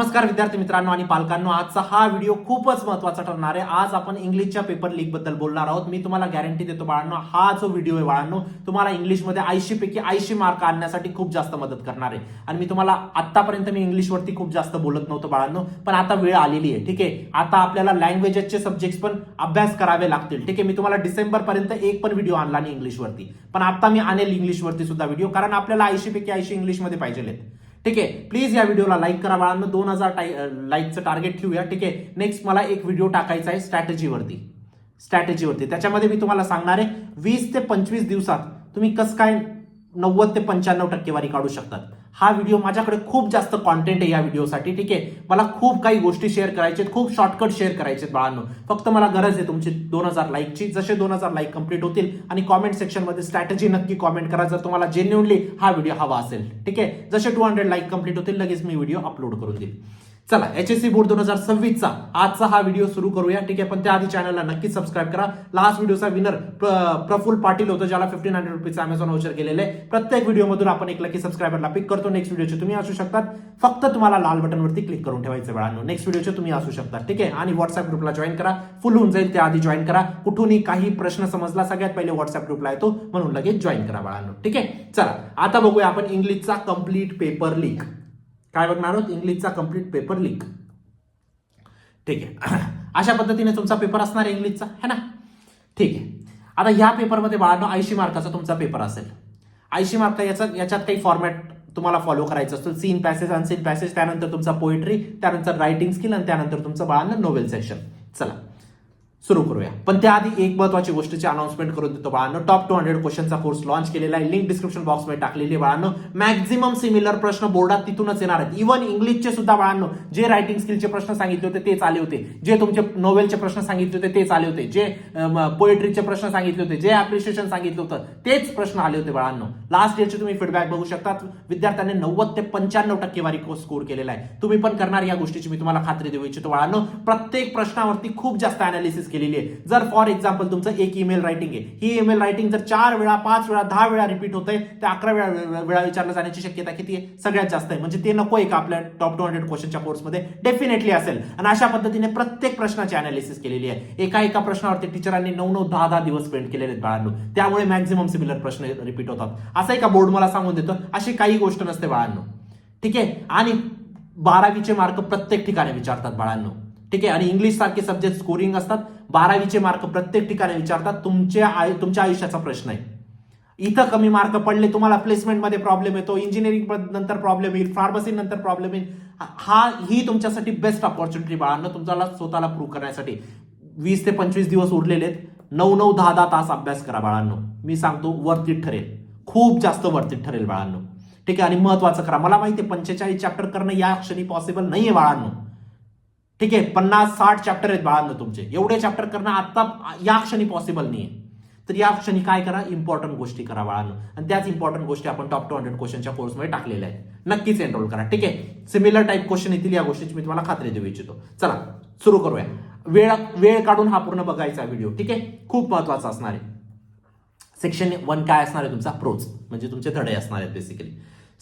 नमस्कार विद्यार्थी मित्रांनो आणि पालकांनो, आजचा हा व्हिडिओ खूपच महत्त्वाचा ठरणार आहे. आज आपण इंग्लिशच्या पेपर लीक बद्दल बोलणार आहोत. मी तुम्हाला गॅरंटी देतो बाळांनो, हा जो व्हिडिओ आहे बाळांनो, तुम्हाला इंग्लिशमध्ये 80 पैकी 80 मार्क आणण्यासाठी खूप जास्त मदत करणार आहे. आणि मी तुम्हाला आतापर्यंत इंग्लिशवरती खूप जास्त बोलत नव्हतो बाळांनो, पण आता वेळ आलेली आहे. ठीक आहे, आता आपल्याला लँग्वेजेसचे सब्जेक्ट्स पण अभ्यास करावे लागतील. ठीक आहे, मी तुम्हाला डिसेंबर पर्यंत एक पण व्हिडिओ आणला नाही इंग्लिशवरती, पण आता मी आणेल इंग्लिशवरती सुद्धा व्हिडिओ, कारण आपल्याला 80 पैकी 80 इंग्लिशमध्ये पाहिजे. ठीक आहे, प्लीज या व्हिडिओला लाईक करा बाळांनो. 2000 लाईकचं टार्गेट ठेवूया. ठीक आहे, नेक्स्ट मला एक व्हिडिओ टाकायचा आहे स्ट्रॅटेजीवरती. त्याच्यामध्ये मी तुम्हाला सांगणार आहे 20 ते 25 दिवसात तुम्ही कसं काय 90 ते 95 टक्केवारी काढू शकतात. हा व्हिडिओ, माझ्याकडे खूप जास्त कॉन्टेंट आहे या व्हिडिओसाठी. ठीक आहे, मला खूप काही गोष्टी शेअर करायचे, खूप शॉर्टकट शेअर करायचे बाळांनो. फक्त मला गरज आहे तुमची 2000 लाईकची. जसे 2000 लाईक कंप्लीट होतील, आणि कॉमेंट सेक्शन मध्ये स्ट्रॅटेजी नक्की कॉमेंट करा जर तुम्हाला जेन्युइनली हा व्हिडिओ हवा असेल. ठीक आहे, जसे 200 लाईक कंप्लीट होतील लगेच मी व्हिडिओ अपलोड करून देईल. चला, HSC बोर्ड 2026चा आजचा हा व्हिडिओ सुरू करूया. ठीक आहे, पण त्याआधी चॅनलला नक्की सबस्क्राईब करा. लास्ट व्हिडिओचा विनर प्रफुल पाटील होतो, ज्याला 1500 रुपीचं अमेझॉन व्हाउचर गेलेले. प्रत्येक व्हिडिओमधून आपण एक लकी सबस्क्रायबरला पिक करतो. नेक्स्ट व्हिडिओचे तुम्ही असू शकतात. फक्त तुम्हाला लाल बटनवरती क्लिक करून ठेवायचं बाळांनो. नेक्स्ट व्हिडिओचे तुम्ही असू शकतात. ठीक आहे, आणि व्हॉट्सअप ग्रुपला जॉईन करा. फुल होऊन जाईल, त्याआधी जॉईन करा. कुठूनही काही प्रश्न समजला, सगळ्यात पहिले व्हॉट्सअप ग्रुपला येतो, म्हणून लगेच जॉईन करा बाळांनो. ठीक आहे, चला आता बघूया आपण इंग्लिशचा कम्प्लीट पेपर लीक. काय बघणार आहोत? इंग्लिशचा कम्प्लीट पेपर लीक. ठीक आहे, अशा पद्धतीने तुमचा पेपर असणार आहे इंग्लिशचा, है ना? ठीक आहे, आता या पेपरमध्ये बाळांनो 80 मार्काचा तुमचा पेपर असेल. 80 मार्क याच्यात काही फॉर्मॅट तुम्हाला फॉलो करायचं असतं. सीन पॅसेज, अनसीन पॅसेज, त्यानंतर तुमचा पोएट्री, त्यानंतर रायटिंग स्किल, आणि त्यानंतर तुमचं बाळांनो नोवेल सेक्शन. चला सुरू करूया. पण त्याआधी एक महत्वाची गोष्टीची अनाउन्समेंट करून देतो बाळांनो. टॉप 200 क्वेश्चनचा कोर्स लॉन्च केलेला आहे. लिंक डिस्क्रिप्शन बॉक्समध्ये टाकलेली आहे बाळांनो. मॅक्झिमम सिमिलर प्रश्न बोर्डात तिथूनच येणार आहेत. इव्हन इंग्लिशचे सुद्धा बाळांनो, जे रायटिंग स्किलचे प्रश्न सांगितले होते तेच आले होते, जे तुमचे नोवेलचे प्रश्न सांगितले होते तेच आले होते, जे पोएट्रीचे प्रश्न सांगितले होते, जे ऍप्रिशिएशन सांगितलं होतं तेच प्रश्न आले होते बाळांनो. लास्ट इयरचे तुम्ही फीडबॅक बघू शकता. विद्यार्थ्यांनी 90 ते 95 टक्केवारी स्कोर केलेला आहे. तुम्ही पण करणार या गोष्टीची मी तुम्हाला खात्री देऊ इच्छितो बाळांनो. प्रत्येक प्रश्नावरती खूप जास्त अनालिसिस केलेली आहे. जर फॉर एक्झाम्पल तुमचं एक ईमेल रायटिंग आहे, ही ईमेल रायटिंग जर 4 वेळा, 5 वेळा, 10 वेळा रिपीट होतंय, तर 11 वेळा विचारलं जाण्याची शक्यता किती आहे? सगळ्यात जास्त आहे. म्हणजे ते नको आहे का आपल्या टॉप 200 क्वेश्चनच्या कोर्समध्ये? डेफिनेटली असेल. आणि अशा पद्धतीने प्रत्येक प्रश्नाची अनालिसिस केलेली आहे. एका प्रश्नावरती टीचरांनी 9-9, 10-10 दिवस स्पेंड केलेले आहेत बाळांनो. त्यामुळे मॅक्झिमम सिमिलर प्रश्न रिपीट होतात. असं आहे का बोर्ड मला सांगून देतो? अशी काही गोष्ट नसते बाळांनो. ठीक आहे, आणि 12वीचे मार्क प्रत्येक ठिकाणी विचारतात बाळांनो. ठीक आहे, आणि इंग्लिश सारखे सब्जेक्ट स्कोरिंग असतात. 12वीचे मार्क प्रत्येक ठिकाणी विचारतात. तुमच्या आयुष्याचा प्रश्न आहे. इथं कमी मार्क पडले, तुम्हाला प्लेसमेंटमध्ये प्रॉब्लेम येतो, इंजिनिअरिंग नंतर प्रॉब्लेम येईल, फार्मसी नंतर प्रॉब्लेम येईल. ही तुमच्यासाठी बेस्ट ऑपॉर्च्युनिटी बाळांनो, तुमच्याला स्वतःला प्रूव्ह करण्यासाठी. 20 ते 25 दिवस उरलेले आहेत. 9-9, 10-10 तास अभ्यास करा बाळांनो. मी सांगतो वर्थिट ठरेल, खूप जास्त वर्थिट ठरेल बाळांनो. ठीक आहे, आणि महत्वाचं करा. मला माहिती आहे 45 चॅप्टर करणं या क्षणी पॉसिबल नाहीये बाळांनो. ठीक आहे, 50-60 चॅप्टर आहेत बाळांनो तुमचे. एवढे चॅप्टर करणं आता या क्षणी पॉसिबल नाहीये. तर या क्षणी काय करा? इम्पॉर्टंट गोष्टी करा बाळांनो. आणि त्याच इम्पॉर्टंट गोष्टी आपण टॉप 200 क्वेश्चनच्या कोर्समध्ये टाकलेल्या आहेत. नक्कीच एनरोल करा. ठीक आहे, सिमिलर टाईप क्वेश्चन येतील, या गोष्टीची मी तुम्हाला खात्री देऊ इच्छितो. चला सुरू करूया. वेळ काढून हा पूर्ण बघायचा व्हिडिओ. ठीक आहे, खूप महत्वाचा असणार आहे. सेक्शन 1 काय असणार आहे? तुमचा प्रोज, म्हणजे तुमचे धडे असणार आहेत बेसिकली.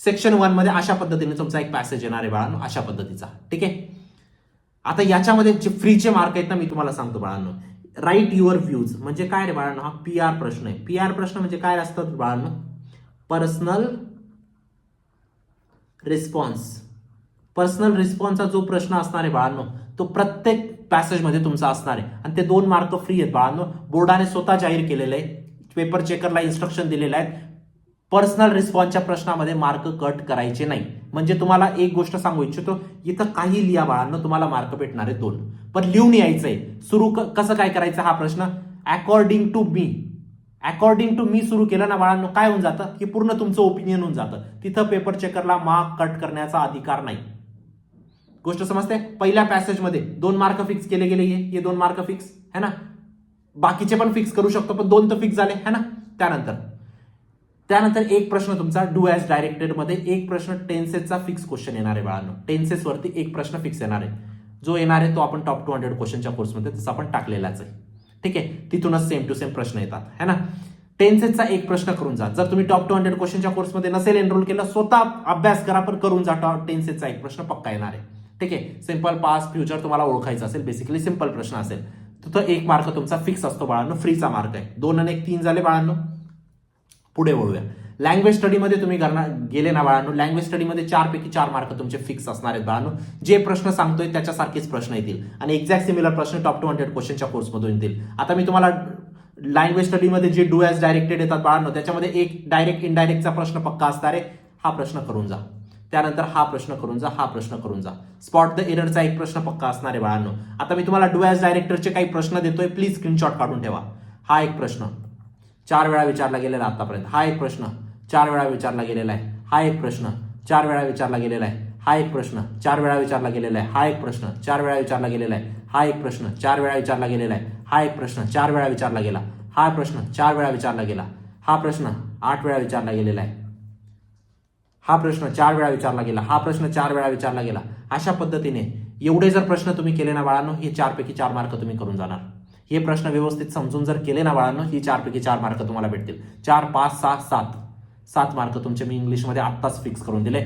सेक्शन 1 मध्ये अशा पद्धतीने तुमचा एक पॅसेज येणार आहे बाळांनो, अशा पद्धतीचा. ठीक आहे, आता याच्यामध्ये जे फ्रीचे मार्क आहेत ना, मी तुम्हाला सांगतो बाळांनो. राईट युअर व्ह्यूज म्हणजे काय रे बाळांनो? हा PR प्रश्न आहे. PR प्रश्न म्हणजे काय असतात बाळांनो? Personal response. पर्सनल रिस्पॉन्सचा जो प्रश्न असणार आहे बाळांनो, तो प्रत्येक पॅसेजमध्ये तुमचा असणार आहे. आणि ते 2 मार्क फ्री आहेत बाळांनो. बोर्डाने स्वतः जाहीर केलेलं आहे, पेपर चेकरला इन्स्ट्रक्शन दिलेलं आहे. पर्सनल रिस्पॉन्सच्या प्रश्नामध्ये मार्क कट करायचे नाही. म्हणजे तुम्हाला एक गोष्ट सांगू इच्छितो, इथं काही लिहा बाळांनो, तुम्हाला मार्क भेटणार आहे 2, पण लिहून यायचंय. सुरू कसं काय करायचं हा प्रश्न? अकॉर्डिंग टू मी सुरू केलं ना बाळांनो, काय होऊन जातं की पूर्ण तुमचं ओपिनियन होऊन जातं. तिथं पेपर चेकरला मार्क कट करण्याचा अधिकार नाही. गोष्ट समजते? पहिल्या पॅसेजमध्ये 2 मार्क फिक्स केले गेले, हे 2 मार्क फिक्स है ना. बाकीचे पण फिक्स करू शकतो, पण 2 तर फिक्स झाले है ना. त्यानंतर एक प्रश्न तुमचा डू ॲज डायरेक्टेड मध्ये, एक प्रश्न टेन्सेसचा फिक्स क्वेश्चन येणार आहे बाळांनो. टेन्सेस वरती एक प्रश्न फिक्स येणार आहे. जो येणार आहे तो आपण टॉप 200 क्वेश्चनच्या कोर्समध्ये तसं आपण टाकलेलाच आहे. ठीक आहे, तिथूनच सेम टू सेम प्रश्न येतात है ना. टेन्सेसचा एक प्रश्न करून जा. जर तुम्ही टॉप 200 क्वेश्चनच्या कोर्समध्ये नसेल एनरोल केलं, स्वतः अभ्यास करा, पण करून जा. टेन्सेसचा एक प्रश्न पक्का येणार आहे. ठीक आहे. सिंपल पास्ट फ्युचर तुम्हाला ओळखायचं असेल, बेसिकली सिंपल प्रश्न असेल तर 1 मार्क तुमचा फिक्स असतो बाळांनो, फ्रीचा मार्क आहे. 2 आणि 1 3 झाले बाळांनो. पुढे वळूया. लँग्वेज स्टडीमध्ये तुम्ही गेले ना बाळांनो, लँग्वेज स्टडीमध्ये 4 पैकी 4 मार्क तुमचे फिक्स असणार आहेत बाळांनो. जे प्रश्न सांगतोय त्याच्यासारखेच प्रश्न येतील आणि एक्झॅक्ट सिमिलर प्रश्न टॉप 200 क्वेश्चनच्या कोर्समधून येतील. आता मी तुम्हाला लँग्वेज स्टडीमध्ये जे डू ॲज डायरेक्टेड येतात बाळांनो, त्याच्यामध्ये एक डायरेक्ट इनडायरेक्टचा प्रश्न पक्का असणार आहे. हा प्रश्न करून जा, त्यानंतर हा प्रश्न करून जा, हा प्रश्न करून जा. स्पॉट द एररचा एक प्रश्न पक्का असणार आहे बाळांनो. आता मी तुम्हाला डू ॲज डायरेक्टरचे काही प्रश्न देतोय, प्लीज स्क्रीनशॉट काढून ठेवा. हा एक प्रश्न 4 वेळा विचारला गेलेला आतापर्यंत. हा एक प्रश्न 4 वेळा विचारला गेलेला आहे. हा एक प्रश्न 4 वेळा विचारला गेलेला आहे. हा एक प्रश्न 4 वेळा विचारला गेलेला आहे. हा एक प्रश्न 4 वेळा विचारला गेलेला आहे. हा एक प्रश्न 4 वेळा विचारला गेलेला आहे. हा एक प्रश्न 4 वेळा विचारला गेला. हा प्रश्न 4 वेळा विचारला गेला. हा प्रश्न 8 वेळा विचारला गेलेला आहे. हा प्रश्न 4 वेळा विचारला गेला. हा प्रश्न 4 वेळा विचारला गेला. अशा पद्धतीने एवढे जर प्रश्न तुम्ही केले ना बाळांनो, हे 4 पैकी 4 मार्क तुम्ही करून जाणार. हे प्रश्न व्यवस्थित समजून जर केले ना बाळांनो, ही 4 पैकी 4 मार्क तुम्हाला भेटतील. 4 5 6 7 मार्क तुमचे मी इंग्लिशमध्ये आत्ताच फिक्स करून दिले.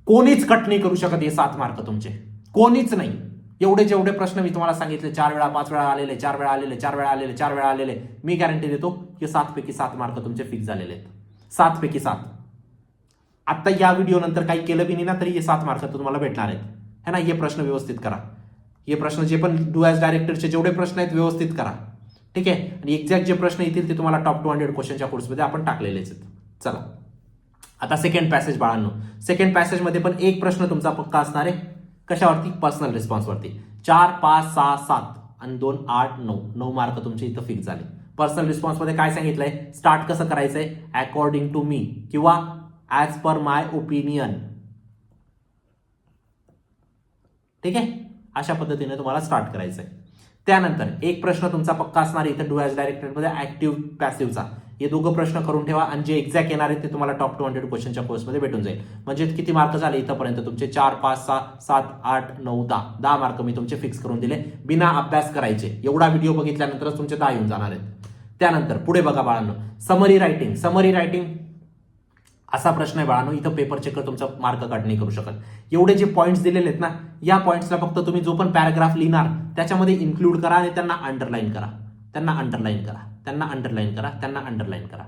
कोणीच कट नाही करू शकत हे 7 मार्क तुमचे, कोणीच नाही. एवढे जेवढे प्रश्न मी तुम्हाला सांगितले, 4 वेळा 5 वेळा आलेले, 4 वेळा आलेले, 4 वेळा आलेले, 4 वेळा आलेले, मी गॅरंटी देतो की 7 पैकी 7 मार्क तुमचे फिक्स झालेले आहेत. 7 पैकी 7. आता या व्हिडिओ नंतर काही केलं बी नाही ना तरी हे 7 मार्क तुम्हाला भेटणार आहेत, है ना. हे प्रश्न व्यवस्थित करा. हे प्रश्न जे पण डू ॲज डायरेक्टरचे जेवढे प्रश्न आहेत व्यवस्थित करा, ठीक आहे. आणि एक्झॅक्ट जे प्रश्न येतील ते तुम्हाला टॉप 200 क्वेश्चनच्या कोर्समध्ये आपण टाकलेलेच आहेत. चला आता सेकंड पॅसेज बाळांनो. सेकंड पॅसेजमध्ये पण एक प्रश्न तुमचा पक्का असणार आहे. कशावरती? पर्सनल रिस्पॉन्सवरती. 4 5 6 7 आणि 2 8 9 9 मार्क तुमचे इथं फिक्स झाले. पर्सनल रिस्पॉन्समध्ये काय सांगितलंय? स्टार्ट कसं करायचंय? अकॉर्डिंग टू मी किंवा ॲज पर माय ओपिनियन, ठीक आहे. अशा पद्धतीने तुम्हाला स्टार्ट करायचंय. त्यानंतर एक प्रश्न तुमचा पक्का असणार आहे इथं डू ॲज डायरेक्टरमध्ये ऍक्टिव्ह पॅसिव्हचा. हे दोघं प्रश्न करून ठेवा आणि जे एक्झॅक्ट येणार आहेत ते तुम्हाला टॉप 200 क्वेश्चनच्या कोर्समध्ये भेटून जाईल. म्हणजे किती मार्क झाले इथंपर्यंत तुमचे? 4 5 6 7 8 9 10 मार्क मी तुमचे फिक्स करून दिले बिना अभ्यास करायचे. एवढा व्हिडिओ बघितल्यानंतरच तुमचे 10 येऊन जाणार आहेत. त्यानंतर पुढे बघा बाळांनो, समरी रायटिंग. समरी रायटिंग असा प्रश्न आहे बाळांनो, इथं पेपर चेकर तुमचा मार्क कट नाही करू शकत. एवढे जे पॉईंट्स दिलेले आहेत ना, या पॉईंट्सला फक्त तुम्ही जो पण पॅराग्राफ लिहिणार त्याच्यामध्ये इन्क्लूड करा आणि त्यांना अंडरलाईन करा, त्यांना अंडरलाईन करा, त्यांना अंडरलाईन करा, त्यांना अंडरलाईन करा.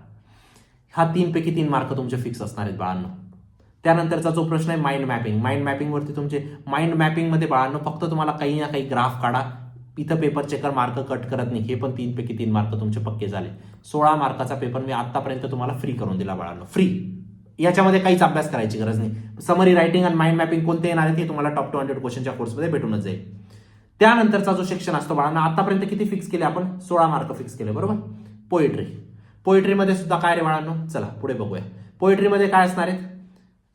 हा 3 पैकी 3 मार्क तुमचे फिक्स असणार आहेत बाळांनो. त्यानंतरचा जो प्रश्न आहे माइंड मॅपिंग. माइंड मॅपिंगवरती तुमचे माइंड मॅपिंगमध्ये बाळांनो फक्त तुम्हाला काही ना काही ग्राफ काढा. इथं पेपर चेकर मार्क कट करत नाही. हे पण 3 पैकी 3 मार्क तुमचे पक्के झाले. 16 मार्काचा पेपर मी आतापर्यंत तुम्हाला फ्री करून दिला बाळांनो, फ्री. याच्यामध्ये काहीच अभ्यास करायची गरज नाही. समरी रायटिंग आणि माइंड मॅपिंग कोणते येणार आहेत हे तुम्हाला टॉप 200 क्वेश्चनच्या कोर्समध्ये भेटूनच जाईल. त्यानंतरचा जो सेक्शन असतो बाळांना, आतापर्यंत किती फिक्स केले आपण? 16 मार्क फिक्स केले, बरोबर. पोएट्री. पोएट्रीमध्ये सुद्धा काय रे बाळांनो? चला पुढे बघूया. पोएट्रीमध्ये काय असणार आहेत?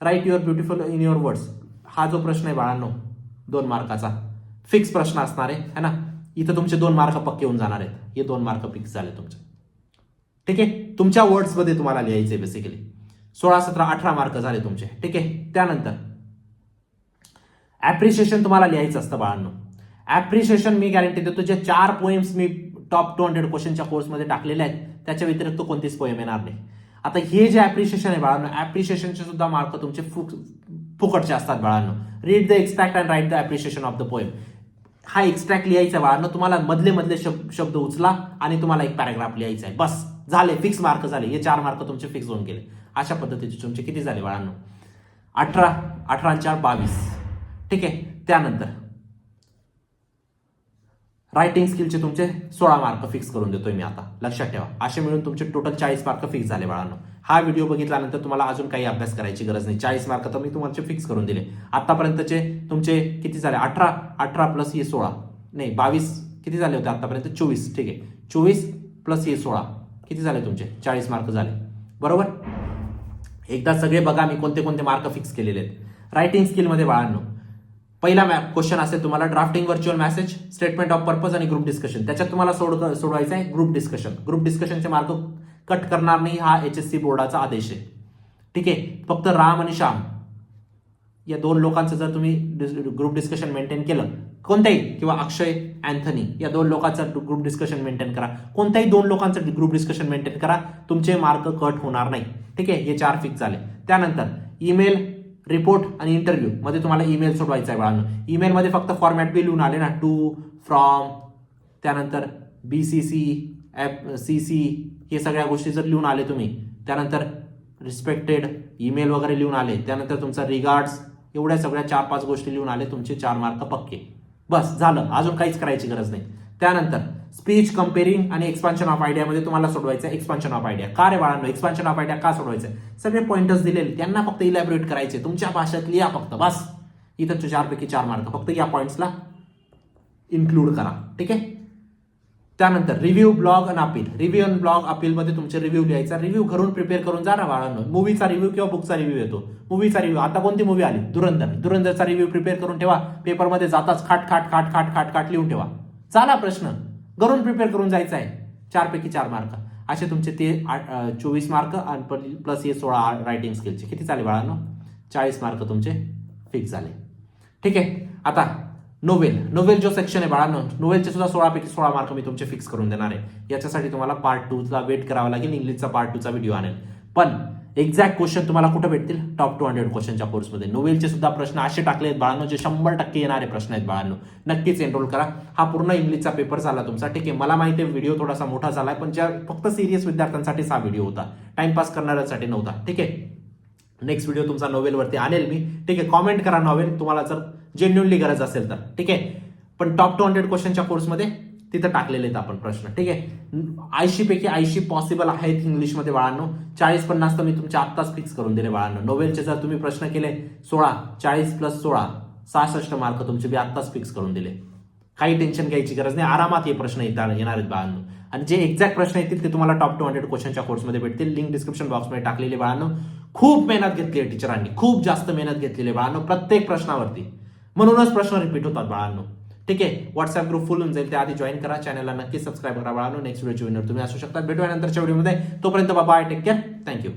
Write your beautiful in your words. हा जो प्रश्न आहे बाळांनो 2 मार्काचा फिक्स प्रश्न असणार आहे, है ना. इथं तुमचे 2 मार्क पक्के होऊन जाणार आहेत. हे 2 मार्क फिक्स झाले तुमचे, ठीक आहे. तुमच्या वर्ड्समध्ये तुम्हाला लिहायचे बेसिकली. 16 17 18 मार्क झाले तुमचे, ठीक आहे. त्यानंतर ऍप्रिशिएशन तुम्हाला लिहायचं असतं बाळांनो. ऍप्रिशिएशन मी गॅरंटी देतो, जे 4 पोएम्स मी टॉप 200 क्वेश्चनच्या कोर्समध्ये टाकलेले आहेत त्याच्या व्यतिरिक्त कोणतीच पोएम येणार नाही. आता हे जे ऍप्रिशिएशन आहे बाळांनो, ऍप्रिशिएशनचे सुद्धा मार्क तुमचे फुकटचे असतात बाळांनो. Read the extract and write the appreciation of the poem. हा एक्स्ट्रॅक्ट लिहायचा बाळांनो, तुम्हाला मधले शब्द उचला आणि तुम्हाला एक पॅराग्राफ लिहायचा आहे, बस झाले. फिक्स मार्क झाले. हे 4 मार्क तुमचे फिक्स होऊन गेले. अशा पद्धतीचे तुमचे किती झाले बाळांनो? 18 18 आणि 4 22, ठीक आहे. त्यानंतर रायटिंग स्किलचे तुमचे 16 मार्क फिक्स करून देतोय मी आता, लक्षात ठेवा. असे मिळून तुमचे टोटल 40 मार्क फिक्स झाले बाळांनो. हा व्हिडिओ बघितल्यानंतर तुम्हाला अजून काही अभ्यास करायची गरज नाही. 40 मार्क तर मी तुम्हाला फिक्स करून दिले. आतापर्यंतचे तुमचे किती झाले? 18 18 प्लस हे 16 नाही 22 किती झाले होते आतापर्यंत? 24, ठीक आहे. 24 प्लस हे 16 किती झाले तुमचे? 40 मार्क झाले, बरोबर. एकदा सगळे बघा मी कोणते कोणते मार्क फिक्स केलेले आहेत. रायटिंग स्किलमध्ये बाळांनो पहिला क्वेश्चन असेल तुम्हाला drafting virtual message, statement of purpose आणि ग्रुप डिस्कशन. त्याच्यात तुम्हाला सोडवायचं आहे ग्रुप डिस्कशन. ग्रुप डिस्कशनचे मार्क कट करणार नाही, हा HSC बोर्डाचा आदेश आहे, ठीक आहे. फक्त राम आणि श्याम या 2 लोकांचं जर तुम्ही ग्रुप डिस्कशन मेंटेन केलं कोणत्याही, किंवा अक्षय अँथनी या 2 लोकांचं ग्रुप डिस्कशन मेंटेन करा, कोणत्याही 2 लोकांचं ग्रुप डिस्कशन मेंटेन करा, तुमचे मार्क कट होणार नाही, ठीक आहे. हे 4 फिक्स झाले. त्यानंतर ईमेल रिपोर्ट आणि इंटरव्ह्यू मध्ये तुम्हाला ईमेल सोडवायचा आहे बाळांनो. ईमेलमध्ये फक्त फॉर्मॅट बी लिहून आले ना, टू, फ्रॉम, त्यानंतर BCC, CC, हे सगळ्या गोष्टी जर लिहून आले तुम्ही, त्यानंतर रिस्पेक्टेड ईमेल वगैरे लिहून आले, त्यानंतर तुमचा रिगार्ड्स, एवढ्या सगळ्या 4-5 गोष्टी लिहून आले, तुमचे 4 मार्क पक्के. बस झालं, अजून काहीच करायची गरज नाही. त्यानंतर स्पीच कंपेअरिंग आणि एक्सपान्शन ऑफ आयडियामध्ये तुम्हाला सोडवायचं एक्सपान्शन ऑफ आयडिया. का रे बाळांनो एक्सपान्शन ऑफ आयडिया का सोडवायचं? सगळे पॉइंटर्स दिलेले, त्यांना फक्त इलॅबोरेट करायचे, तुमच्या भाषेत लिहा फक्त, बस. इथं 4 पैकी 4 मार्क, फक्त या पॉइंट्सला इन्क्लूड करा. ठीक आहे. त्यानंतर रिव्ह्यू, ब्लॉग आणि अपील. रिव्ह्यू आणि ब्लॉग अपीलमध्ये तुमचे रिव्ह्यू लिहायचा. रिव्ह्यू घरून प्रिपेअर करून जा ना बाळांनो. मूवीचा रिव्ह्यू किंवा बुकचा रिव्ह्यू येतो. मूवीचा रिव्ह्यू, आता कोणती मूवी आली? धुरंधरचा रिव्ह्यू प्रिपेअर करून ठेवा. पेपरमध्ये जाताच खाट लिहून ठेवा. झाला प्रश्न. घरून प्रिपेअर करून जायचं आहे. 4 पैकी 4 मार्क असे तुमचे ते 24 मार्क आणि प्लस हे 16 रायटिंग स्किलचे किती झाले बाळांनो? 40 मार्क तुमचे फिक्स झाले. ठीक आहे. आता नोवेल जो सेक्शन आहे बाळांनो, नोवेलचे सुद्धा 16 पैकी 16 मार्क मी तुमचे फिक्स करून देणार आहे. याच्यासाठी तुम्हाला पार्ट 2 चा वेट करावा लागेल. इंग्लिशचा पार्ट 2 चा व्हिडिओ आणेल. पण एक्झॅक्ट क्वेश्चन तुम्हाला कुठे भेटतील? टॉप 200 क्वेश्चनच्या कोर्समध्ये. नोवेलचे सुद्धा प्रश्न असे टाकले आहेत बाळांनो, जे 100% येणारे प्रश्न आहेत बाळांनो. नक्कीच एनरोल करा. हा पूर्ण इंग्लिशचा पेपर झाला तुमचा. ठीक आहे. मला माहिती आहे व्हिडिओ थोडासा मोठा झालाय, पण ज्या फक्त सिरियस विद्यार्थ्यांसाठीच हा व्हिडिओ होता, टाइमपास करणाऱ्यांसाठी नव्हता. ठीक आहे. नेक्स्ट व्हिडिओ तुमचा नोवेलवरती आणेल मी. ठीक आहे. कॉमेंट करा नोवेल तुम्हाला जर जेन्युअनली गरज असेल तर. ठीक आहे. पण टॉप 200 क्वेश्चनच्या कोर्समध्ये तिथं टाकलेले आहेत आपण प्रश्न. ठीक आहे. 80 पैकी 80 पॉसिबल आहेत इंग्लिशमध्ये बाळांनो. 40-50 तर मी तुमच्या आत्ताच फिक्स करून दिले बाळांनो. नोवेलचे जर तुम्ही प्रश्न केले 16, 40 + 16 66 मार्क तुमचे मी आत्ताच फिक्स करून दिले. काही टेन्शन घ्यायची गरज नाही. आरामात हे प्रश्न येणार आहेत बाळांनो. आणि जे एक्झॅक्ट प्रश्न येतील ते तुम्हाला टॉप 200 क्वेश्चनच्या कोर्समध्ये भेटतील. लिंक डिस्क्रिप्शन बॉक्समध्ये टाकलेली बाळांनो. खूप मेहनत घेतली आहे टीचरांनी, खूप जास्त मेहनत घेतलेली आहे बाळांनो प्रत्येक प्रश्नावरती. म्हणूनच प्रश्न रिपीट होतात बाळांनो. ठीक आहे. व्हॉट्सअप ग्रुप फुल होऊन जाईल, त्याआधी जॉईन करा. चॅनलला नक्की सबस्क्राईब करा बाळांनो. नेक्स्ट व्हिडिओ विनर तुम्ही असू शकता. भेटूया नंतरच्या व्हिडिओमध्ये. तोपर्यंत बाय, टेक केअर, थँक्यू.